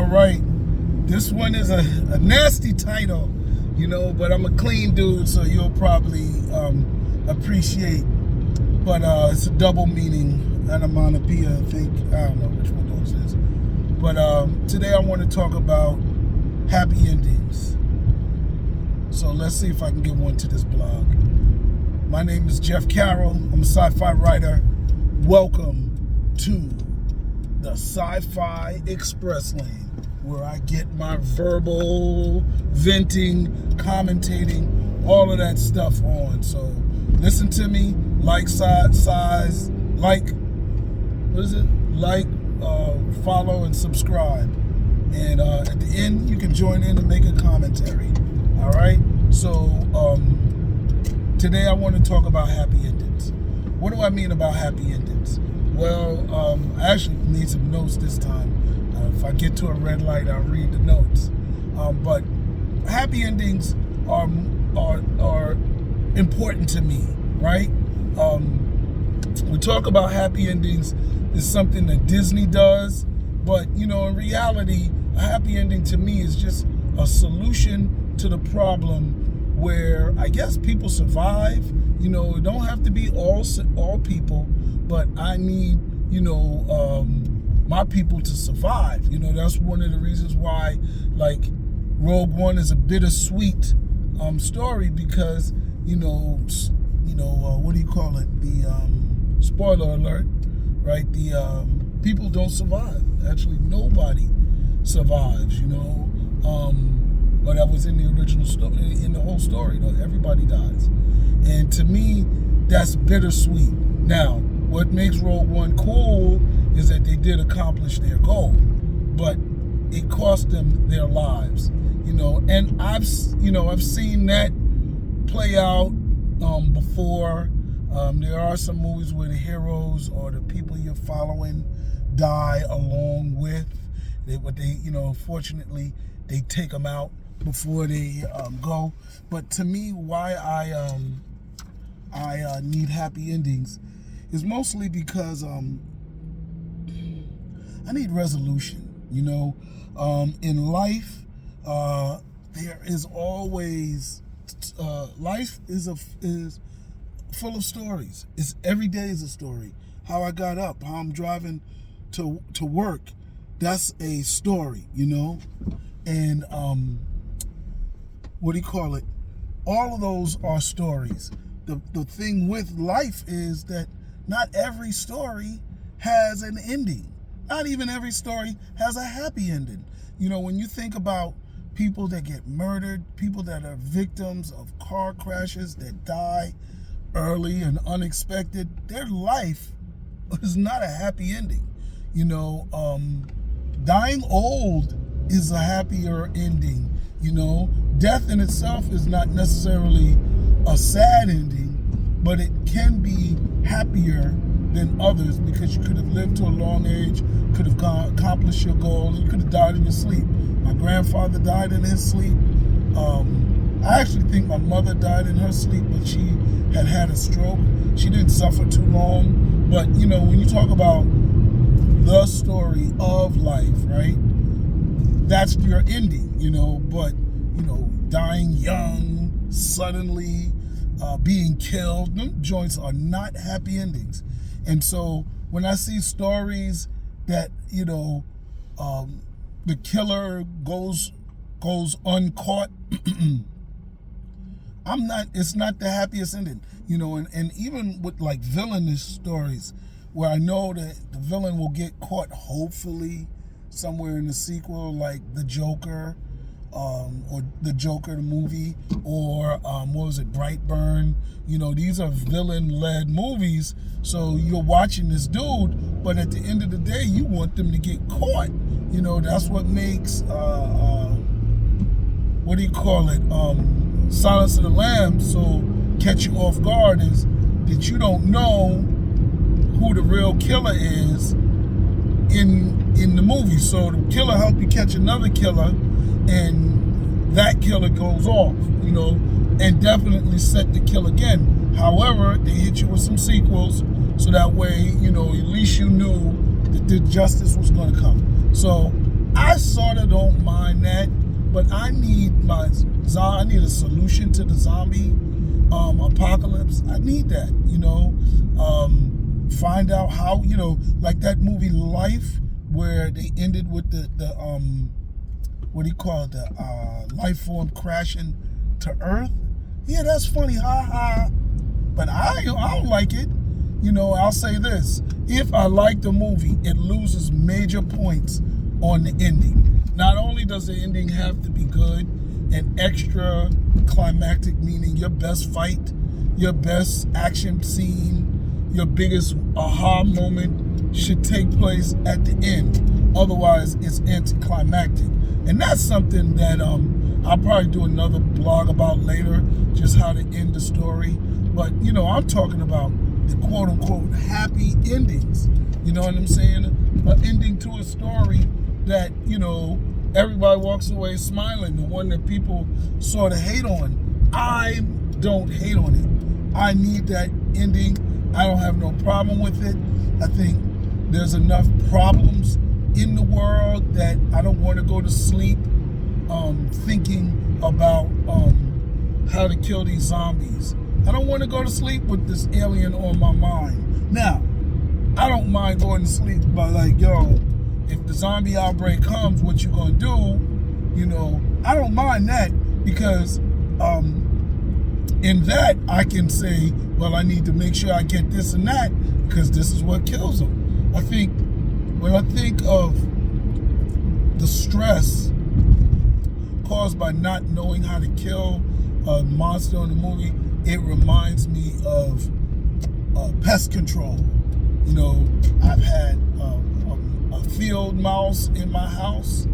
All right. This one is a nasty title, but I'm a clean dude, so you'll probably appreciate. But it's a double meaning, onomatopoeia, I think. I don't know which one of those is. But today I want to talk about happy endings. So let's see if I can get one to this blog. My name is Jeff Carroll. I'm a sci-fi writer. Welcome to the Sci-Fi Express Lane, where I get my verbal commentating, all of that stuff on. So listen to me, follow and subscribe. And at the end, you can join in and make a commentary. All right? So today I want to talk about happy endings. What do I mean about happy endings? Well, I actually need some notes this time. If I get to a red light, I'll read the notes. But happy endings are important to me, right? We talk about happy endings is something that Disney does, but in reality, a happy ending to me is just a solution to the problem where I guess people survive. It don't have to be all people, but I need my people to survive. That's one of the reasons why, like, Rogue One is a bittersweet story, because what do you call it? The spoiler alert, right? The people don't survive. Actually, nobody survives. But that was in the original story, in the whole story. Everybody dies, and to me, that's bittersweet. Now, what makes Rogue One cool is that they did accomplish their goal, but it cost them their lives. And I've seen that play out before. There are some movies where the heroes or the people you're following die along with. Fortunately, they take them out before they go. But to me, why I need happy endings is mostly because I need resolution. In life, there is always life is full of stories. Every day is a story. How I got up, how I'm driving to work, that's a story. And what do you call it? All of those are stories. The thing with life is that not every story has an ending. Not even every story has a happy ending. When you think about people that get murdered, people that are victims of car crashes, that die early and unexpected, their life is not a happy ending. Dying old is a happier ending. Death in itself is not necessarily a sad ending, but it can be happier than others, because you could have lived to a long age, could have accomplished your goal, you could have died in your sleep. My grandfather died in his sleep. I actually think my mother died in her sleep, but she had a stroke. She didn't suffer too long. But, when you talk about the story of life, right, that's your ending, but, dying young, suddenly, being killed, them joints are not happy endings. And so when I see stories that, the killer goes uncaught, it's not the happiest ending, and even with like villainous stories where I know that the villain will get caught, hopefully somewhere in the sequel, like the Joker, or the Joker, the movie, or what was it, Brightburn. These are villain-led movies, so you're watching this dude, but at the end of the day, you want them to get caught. That's what makes what do you call it? Silence of the Lambs, so catch you off guard, is that you don't know who the real killer is in the movie. So the killer help you catch another killer, and that killer goes off, and definitely set the kill again. However, they hit you with some sequels, so that way, at least you knew that the justice was going to come. So I sort of don't mind that, but I need a solution to the zombie apocalypse. I need that, find out how, like that movie Life, where they ended with the what do you call it, the life form crashing to Earth. Yeah, that's funny, ha ha. But I don't like it. I'll say this: if I like the movie, it loses major points on the ending. Not only does the ending have to be good and extra climactic, meaning your best fight, your best action scene, your biggest aha moment should take place at the end. Otherwise, it's anticlimactic. And that's something that I'll probably do another blog about later, just how to end the story. But, I'm talking about the quote-unquote happy endings. You know what I'm saying? An ending to a story that, everybody walks away smiling. The one that people sort of hate on. I don't hate on it. I need that ending. I don't have no problem with it. I think there's enough problems in the world that I don't want to go to sleep thinking about how to kill these zombies. I don't want to go to sleep with this alien on my mind. Now, I don't mind going to sleep by like, if the zombie outbreak comes, what you gonna do? I don't mind that, because in that I can say, well, I need to make sure I get this and that, because this is what kills them. I think when I think of the stress caused by not knowing how to kill a monster in the movie, it reminds me of pest control. I've had a field mouse in my house.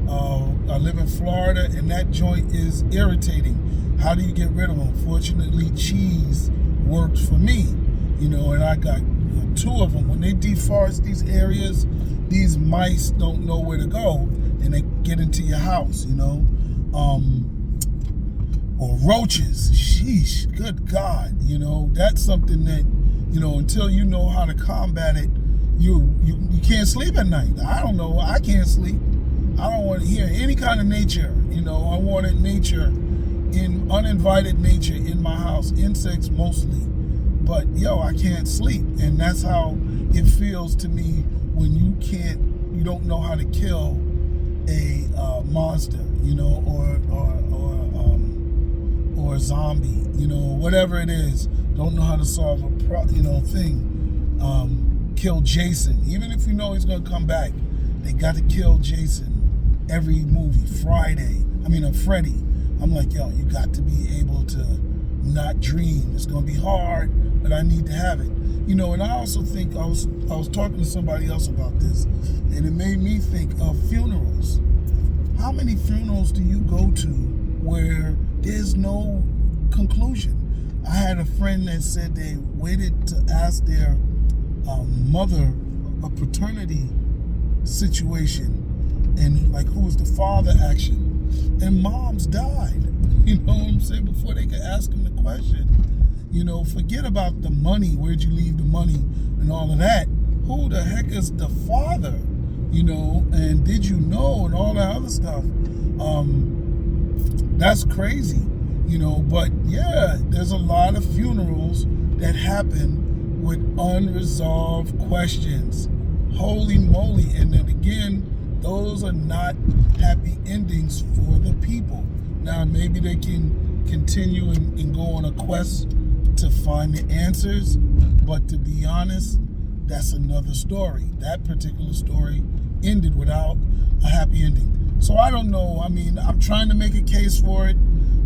I live in Florida, and that joint is irritating. How do you get rid of them? Fortunately, cheese worked for me, and I got 2 of them. When they deforest these areas, these mice don't know where to go, and they get into your house, or roaches. Sheesh, good God, that's something that, until you know how to combat it, you can't sleep at night. I don't know, I can't sleep. I don't want to hear any kind of nature, I wanted nature, uninvited nature in my house, insects mostly. But I can't sleep, and that's how it feels to me when you don't know how to kill a monster, or a zombie, whatever it is. Don't know how to solve a thing. Kill Jason, even if you know he's gonna come back. They got to kill Jason every movie. Freddy. I'm like, you got to be able to not dream. It's gonna be hard, but I need to have it. And I also think I was talking to somebody else about this, and it made me think of funerals. How many funerals do you go to where there's no conclusion? I had a friend that said they waited to ask their mother a paternity situation, and like who was the father action, and moms died. You know what I'm saying? Before they could ask them the question. Forget about the money. Where'd you leave the money and all of that? Who the heck is the father? And did you know, and all that other stuff. That's crazy. But yeah, there's a lot of funerals that happen with unresolved questions. Holy moly. And then again, those are not happy endings for the people. Now, maybe they can continue and go on a quest to find the answers, but to be honest, that's another story. That particular story ended without a happy ending. So I don't know. I'm trying to make a case for it,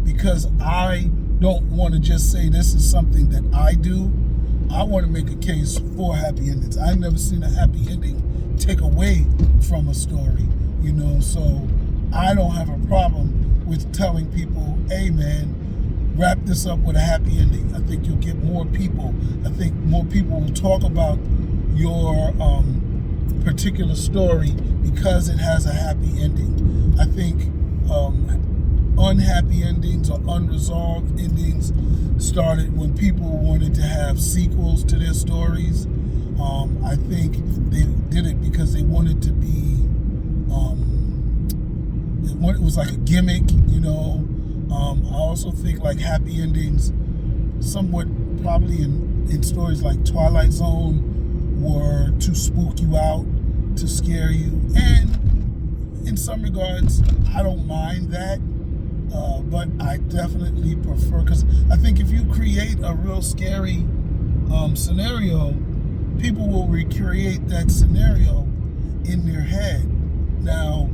because I don't want to just say this is something that I do. I want to make a case for happy endings. I've never seen a happy ending take away from a story, so I don't have a problem with telling people, hey man, wrap this up with a happy ending. I think you'll get more people. I think more people will talk about your particular story because it has a happy ending. I think unhappy endings or unresolved endings started when people wanted to have sequels to their stories. I think they did it because they wanted to be it was like a gimmick, I also think like happy endings, somewhat probably in stories like Twilight Zone, were to spook you out, to scare you. And in some regards, I don't mind that, but I definitely prefer, because I think if you create a real scary scenario, people will recreate that scenario in their head. Now,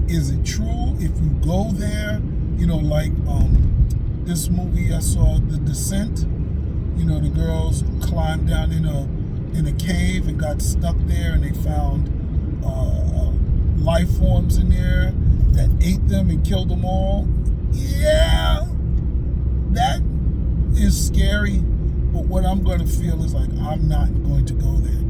is it true if you go there? Like this movie I saw, The Descent. The girls climbed down in a cave and got stuck there, and they found life forms in there that ate them and killed them all. Yeah, that is scary. But what I'm going to feel is like I'm not going to go there.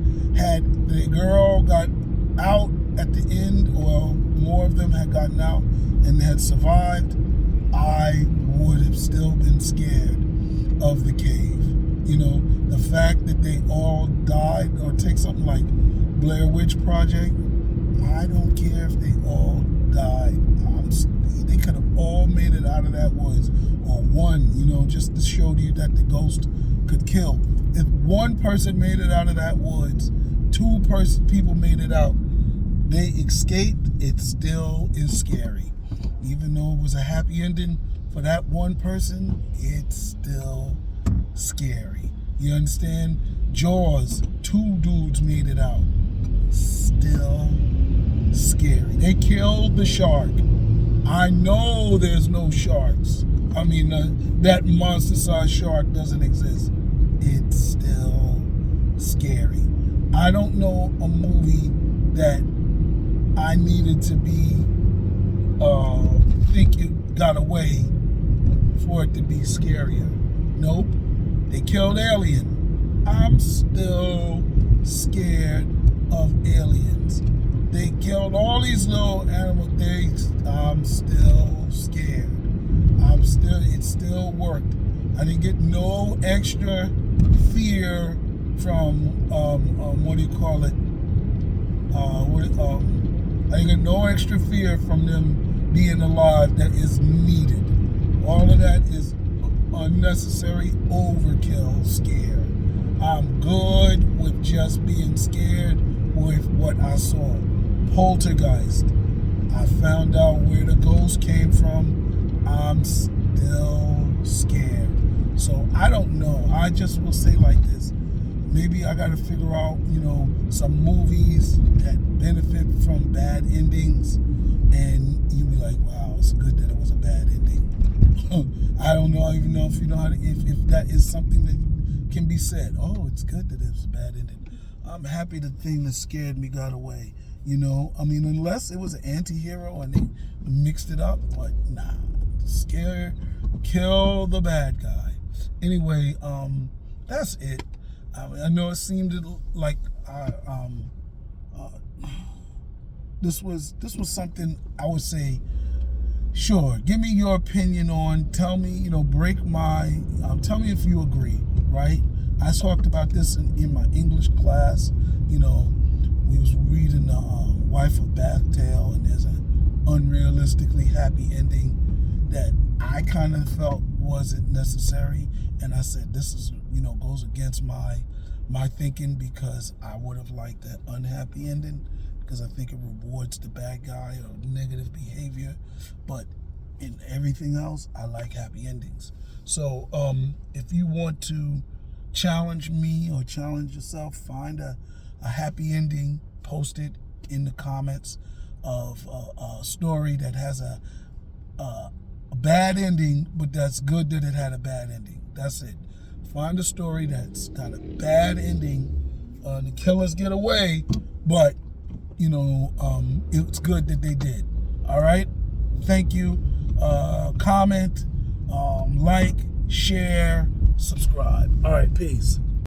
Had the girl got out at the end, or more of them had gotten out and had survived, I would have still been scared of the cave. The fact that they all died, or take something like Blair Witch Project, I don't care if they all died. They could have all made it out of that woods, or one, just to show you that the ghost could kill. If one person made it out of that woods, two people made it out, they escaped, it still is scary. Even though it was a happy ending for that one person, it's still scary. You understand? Jaws, two dudes made it out. Still scary. They killed the shark. I know there's no sharks. I mean, that monster-sized shark doesn't exist. It's still scary. I don't know a movie that I needed to be think it got away for it to be scarier. Nope. They killed Alien. I'm still scared of aliens. They killed all these little animal things. I'm still scared. It still worked. I didn't get no extra fear from what do you call it? I didn't get no extra fear from them being alive that is needed. All of that is unnecessary overkill scare. I'm good with just being scared with what I saw. Poltergeist. I found out where the ghost came from. I'm still scared. So I don't know. I just will say like this. Maybe I got to figure out, some movies that benefit from bad endings, and you be like, wow, it's good that it was a bad ending. I don't know, even know if you know how to, if that is something that can be said. Oh, it's good that it was a bad ending. I'm happy the thing that scared me got away. Unless it was an anti-hero and they mixed it up, but nah, scare, kill the bad guy. Anyway, that's it. I know it seemed like this was something I would say, sure, give me your opinion on, tell me, break my, tell me if you agree, right? I talked about this in my English class. We was reading the Wife of Bath Tale, and there's an unrealistically happy ending that I kind of felt wasn't necessary, and I said this is goes against my thinking, because I would have liked that unhappy ending, because I think it rewards the bad guy or negative behavior. But in everything else, I like happy endings. So if you want to challenge me or challenge yourself, find a happy ending, post it in the comments of a story that has a bad ending, but that's good that it had a bad ending. That's it. Find a story that's got a bad ending. The killers get away, but it's good that they did. All right. Thank you. Comment, like, share, subscribe. All right. Peace.